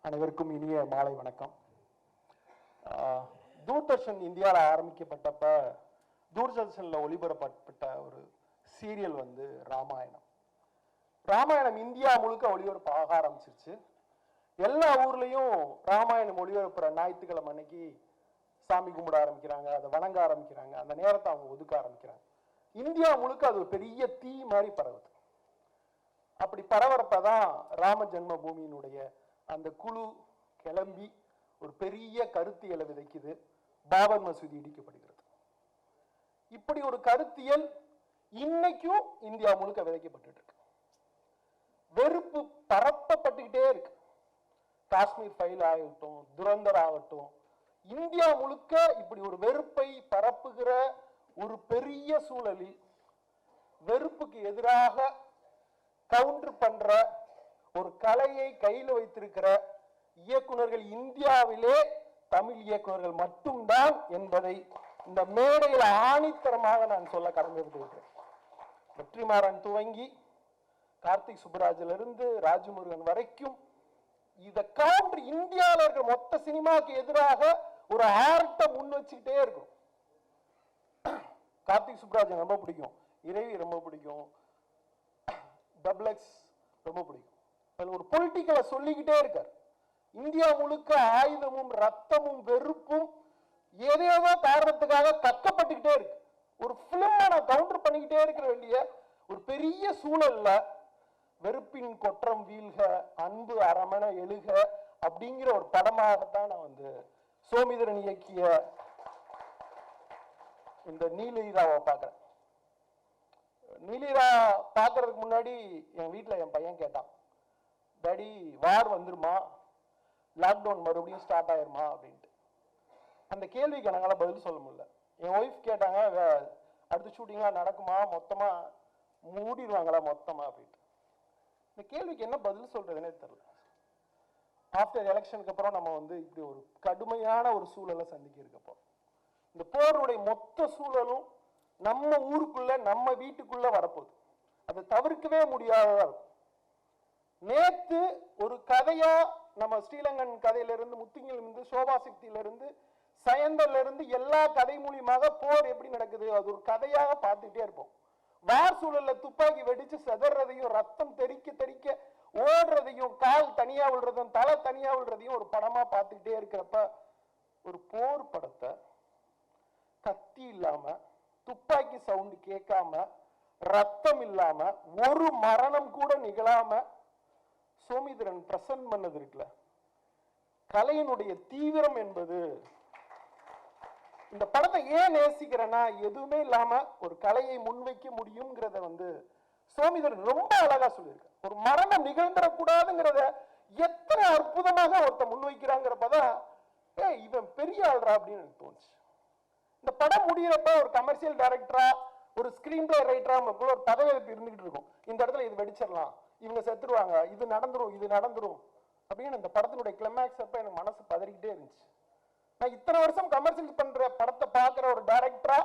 அனைவருக்கும் இனிய மாலை வணக்கம். தூர்தர்ஷன் இந்தியாவில் ஆரம்பிக்கப்பட்டப்ப தூர்தர்ஷனில் ஒளிபரப்பப்பட்ட ஒரு சீரியல் வந்து ராமாயணம். ராமாயணம் இந்தியா முழுக்க ஒளிபரப்பாக ஆரம்பிச்சிருச்சு. எல்லா ஊர்லேயும் ராமாயணம் ஒளிபரப்புற ஞாயிற்றுக்கிழமை அன்னைக்கு சாமி கும்பிட ஆரம்பிக்கிறாங்க, அதை வணங்க ஆரம்பிக்கிறாங்க, அந்த நேரத்தை அவங்க ஒதுக்க ஆரம்பிக்கிறாங்க. இந்தியா முழுக்க அது ஒரு பெரிய தீ மாதிரி பரவுது. அப்படி பரவறப்பதான் ராம ஜென்ம பூமியினுடைய அந்த குழு கிளம்பி ஒரு பெரிய கருத்தியலை விதைக்குது. பாபர் மசூதி இடிக்கப்படுகிறது. இப்படி ஒரு கருத்தியல் இன்னைக்கும் இந்தியா முழுக்க விதைக்கப்பட்டு இருக்கு. வெறுப்பு பரப்பப்பட்டுக்கிட்டே இருக்கு. காஷ்மீர் ஃபைல் ஆகட்டும், துரந்தர் ஆகட்டும், இந்தியா முழுக்க இப்படி ஒரு வெறுப்பை பரப்புகிற ஒரு பெரிய சூழலில் வெறுப்புக்கு எதிராக கவுண்டர் பண்ற ஒரு கலையை கையில் வைத்திருக்கிற இயக்குநர்கள் இந்தியாவிலே தமிழ் இயக்குநர்கள் மட்டும்தான் என்பதை இந்த மேடையில் ஆணித்தரமாக நான் சொல்ல கடமைப்பட்டிருக்கிறேன். வெற்றிமாறன் துவங்கி கார்த்திக் சுப்புராஜிலிருந்து ராஜமுருகன் வரைக்கும் இதை கவுண்டர் இந்தியாவில் இருக்கிற மொத்த சினிமாவுக்கு எதிராக ஒரு ஆர்ட்டை முன் வச்சுக்கிட்டே இருக்கும். கார்த்திக் சுப்புராஜன் ரொம்ப பிடிக்கும், இறைவி ரொம்ப பிடிக்கும், டபுள்எக்ஸ் ரொம்ப பிடிக்கும். ஒரு பொலிட்டிக்கலை சொல்லிக்கிட்டே இருக்கார். இந்தியா முழுக்க ஆயுதமும் ரத்தமும் வெறுப்பும் ஏதேதோ காரணத்துக்காக கக்கப்பட்டுக்கிட்டே இருக்கு. ஒரு பிலிம் நான் கவுண்டர் பண்ணிக்கிட்டே இருக்கிற வேண்டிய ஒரு பெரிய சூழல்ல வெறுப்பின் கொற்றம் வீழ்க, அன்பு அரமண எழுக அப்படிங்கிற ஒரு படமாகத்தான் நான் வந்து சோமிதரன் இயக்கிய இந்த நீலீராவை பார்க்கிறேன். நீலீரா பார்க்கறதுக்கு முன்னாடி என் வீட்டில் என் பையன் கேட்டான், டாடி வார் வந்துருமா, லாக்டவுன் மறுபடியும் ஸ்டார்ட் ஆயிருமா அப்படின்ட்டு. அந்த கேள்விக்கு என்னால் பதில் சொல்ல முடியல. என் ஒய்ஃப் கேட்டாங்க, அடுத்த ஷூட்டிங்லாம் நடக்குமா, மொத்தமா மூடிடுவாங்களா மொத்தமா அப்படின்ட்டு. இந்த கேள்விக்கு என்ன பதில் சொல்றதுன்னே தெரியல. ஆஃப்டர் எலெக்ஷனுக்கு அப்புறம் நம்ம வந்து இப்படி ஒரு கடுமையான ஒரு சூழலை சந்திக்க இருக்கப்போ இந்த போருடைய மொத்த சூழலும் நம்ம ஊருக்குள்ள நம்ம வீட்டுக்குள்ள வரப்போகுது. அதை தவிர்க்கவே முடியாததா இருக்கும். நேத்து ஒரு கதையா நம்ம ஸ்ரீலங்கன் கதையிலிருந்து, முத்திங்கிலிருந்து, சோபாசக்தியிலிருந்து, சயந்தர்ல இருந்து எல்லா கதை மூலியமாக போர் எப்படி நடக்குது அது ஒரு கதையாக பார்த்துட்டே இருப்போம். வார் சூழல்ல துப்பாக்கி வெடிச்சு செதறதையும், ரத்தம் தெறிக்க தெறிக்க ஓடுறதையும், கால் தனியா விழுறதும், தலை தனியா விழுறதையும் ஒரு படமா பார்த்துக்கிட்டே இருக்கிறப்ப ஒரு போர் படத்தை கத்தி இல்லாம, துப்பாக்கி சவுண்டு கேட்காம, ரத்தம் இல்லாம, ஒரு மரணம் கூட நிகழாம சோமிதரன் பிரசன்ட் பண்ணது இருக்குல்ல, கலையினுடைய தீவிரம் என்பது. இந்த படத்தை ஏன் நேசிக்கிறேன்னா, எதுவுமே இல்லாம ஒரு கலையை முன்வைக்க முடியுங்கிறத வந்து சோமிதரன் ரொம்ப அழகா சொல்லியிருக்க. ஒரு மரணம் நிகழ்ந்துடக்கூடாதுங்கிறத எத்தனை அற்புதமாக ஒருத்த முன்வைக்கிறாங்கிறப்பதான் இவன் பெரிய ஆள்றா அப்படின்னு எனக்கு தோணுச்சு. இந்த படம் முடிகிறப்ப ஒரு கமர்ஷியல் டைரக்டரா, ஒரு ஸ்கிரீன் பிளே ரைட்டரா நமக்குள்ள ஒரு பதவி இருந்துகிட்டு இருக்கும். இந்த இடத்துல இது வெடிச்சிடலாம், இவங்க செத்துருவாங்க, இது நடந்துரும், இது நடந்துரும் அப்படின்னு இந்த படத்தினுடைய கிளைமேக்ஸ் அப்ப எனக்கு மனசு பதறிக்கிட்டே இருந்துச்சு. நான் இத்தனை வருஷம் கமர்ஷியல் பண்ற படத்தை பார்க்கிற ஒரு டைரக்டரா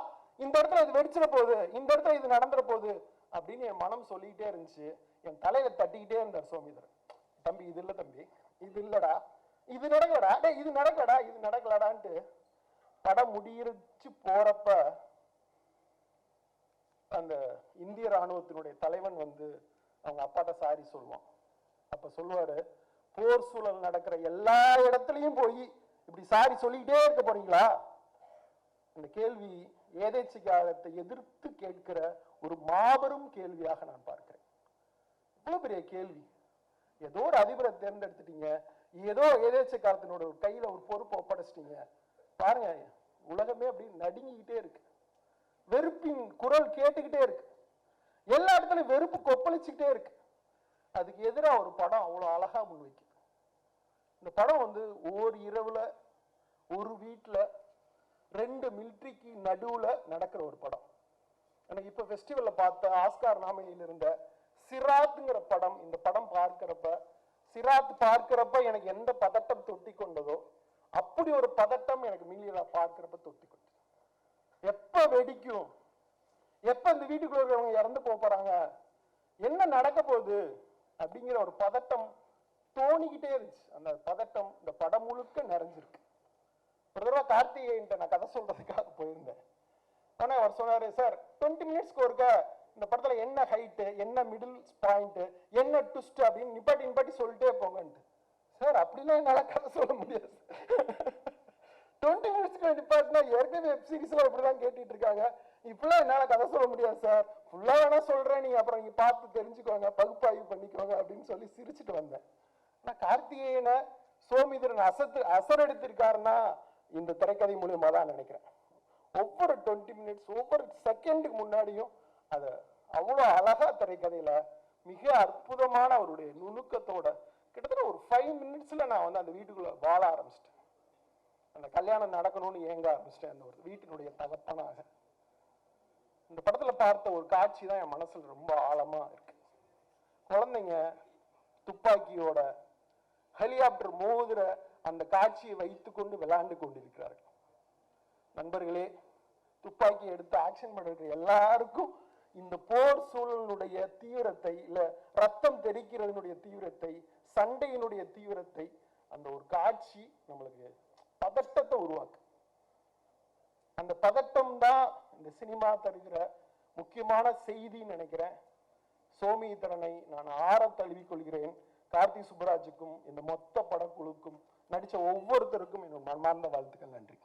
இந்த இடத்துல இது வெடிச்சிட போகுது, இந்த இடத்துல இது நடந்துட போகுது அப்படின்னு என் மனம் சொல்லிக்கிட்டே இருந்துச்சு. என் தலையில தட்டிக்கிட்டே இருந்தார் சோமிதரன், தம்பி இது இல்ல தம்பி, இது இல்லடா, இது நடக்கலடா, டே இது நடக்கலடா, இது நடக்கலடான்ட்டு. படம் முடிச்சு போறப்ப அந்த இந்திய ராணுவத்தினுடைய தலைவன் வந்து அவங்க அப்பாட்ட சாரி சொல்லுவான். அப்ப சொல்லுவாரு, போர் சூழல் நடக்கிற எல்லா இடத்துலையும் போய் இப்படி சாரி சொல்லிக்கிட்டே இருக்க போறீங்களா? அந்த கேள்வி ஏதேச்சிகாரத்தை எதிர்த்து கேட்கிற ஒரு மாபெரும் கேள்வியாக நான் பார்க்கிறேன். இவ்வளவு பெரிய கேள்வி. ஏதோ ஒரு அதிபரை தேர்ந்தெடுத்துட்டீங்க, ஏதோ ஏதேச்சிகாரத்தினோட ஒரு கையில ஒரு பொறுப்பை ஒப்படைச்சிட்டீங்க. பாருங்க, உலகமே அப்படி நடுங்கிக்கிட்டே இருக்கு. வெறுப்பின் குரல் கேட்டுக்கிட்டே இருக்கு. எல்லா இடத்துலயும் வெறுப்பு கொப்பளிச்சுக்கிட்டே இருக்கு. அதுக்கு எதிராக ஒரு படம் அவ்வளவு அழகா முன்வைக்குது. இந்த படம் வந்து ஒரு இரவுல ஒரு வீட்டுல ரெண்டு மிலிட்ரிக்கு நடுவுல நடக்கிற ஒரு படம். எனக்கு இப்ப ஃபெஸ்டிவல்ல பார்த்த ஆஸ்கார் நாமினியில் இருந்த சிராத்துங்கிற படம், இந்த படம் பார்க்கிறப்ப எனக்கு எந்த பதட்டம் தொட்டி கொண்டதோ அப்படி ஒரு பதட்டம் எனக்கு மீலியலா பார்க்கிறப்ப தொட்டி கொண்டது. எப்ப வெடிக்கும், எப்ப இந்த வீட்டுக்குள்ள இருக்கிறவங்க இறந்து போறாங்க, என்ன நடக்க போகுது அப்படிங்கிற ஒரு பதட்டம் தோணிக்கிட்டே இருந்துச்சு. அந்த பதட்டம் இந்த படம் முழுக்க நிறைஞ்சிருக்கு. ஒரு தடவை கார்த்திகேயன்ட்ட நான் கதை சொல்றதுக்காக போயிருந்தேன். ஆனா அவர் சொன்னாரு, சார் 20 மினிட்ஸ்க்கு ஒருக்க இந்த படத்துல என்ன ஹைட்டு, என்ன மிடில் பாயிண்ட், என்ன ட்விஸ்ட் அப்படின்னு நிப்பாட்டி சொல்லிட்டே போங்கன்ட்டு. சார் அப்படிலாம் என்னால கதை சொல்ல முடியாது. 20 மினிட்ஸ்க்கு நிப்பாட்டினா ஏற்கனவே வெப் சீரிஸ்ல இப்படிதான் கேட்டுட்டு இருக்காங்க. இப்பெல்லாம் என்னால கதை சொல்ல முடியாது சார், ஃபுல்லா வேணா சொல்றேன், நீங்க அப்புறம் நீங்க பார்த்து தெரிஞ்சுக்கோங்க, பகுப்பாய்வு பண்ணிக்கோங்க அப்படின்னு சொல்லி சிரிச்சுட்டு வந்தேன். ஆனா கார்த்திகேயனை சோமிதரன் அசரெடுத்திருக்காருன்னா இந்த திரைக்கதை மூலியமா தான் நினைக்கிறேன். ஒவ்வொரு 20 மினிட்ஸ் ஒவ்வொரு செகண்டுக்கு முன்னாடியும் அத அவ்வளோ அழகா திரைக்கதையில மிக அற்புதமான அவருடைய நுணுக்கத்தோட கிட்டத்தட்ட ஒரு 5 மினிட்ஸ்ல நான் வந்து அந்த வீட்டுக்குள்ள வாழ ஆரம்பிச்சிட்டேன். அந்த கல்யாணம் நடக்கணும்னு ஏங்க ஆரம்பிச்சிட்டேன். அந்த ஒரு வீட்டினுடைய தகப்பனாக இந்த படத்துல பார்த்த ஒரு காட்சி தான் என் மனசுல ரொம்ப ஆழமா இருக்கு. குழந்தைங்க துப்பாக்கியோட ஹெலிகாப்டர் மோதுற அந்த காட்சியை வைத்துக்கொண்டு விளையாண்டு கொண்டிருக்கிறார்கள். நண்பர்களே, துப்பாக்கி எடுத்து ஆக்ஷன் பண்ணுற எல்லாருக்கும் இந்த போர் சூழலுடைய தீவிரத்தை, இல்ல ரத்தம் தெரிக்கிறதுனுடைய தீவிரத்தை, சண்டையினுடைய தீவிரத்தை, அந்த ஒரு காட்சி நம்மளுக்கு பதட்டத்தை உருவாக்கு. அந்த பதட்டம் தான் இந்த சினிமா தருகிற முக்கியமான செய்தின்னு நினைக்கிறேன். சோமிதரனை நான் ஆற தழுவிக் கொள்கிறேன். கார்த்தி சுப்பராஜுக்கும் இந்த மொத்த படக்குழுக்கும் நடிச்ச ஒவ்வொருத்தருக்கும் என்னோட மனமார்ந்த வாழ்த்துக்கள். நன்றி.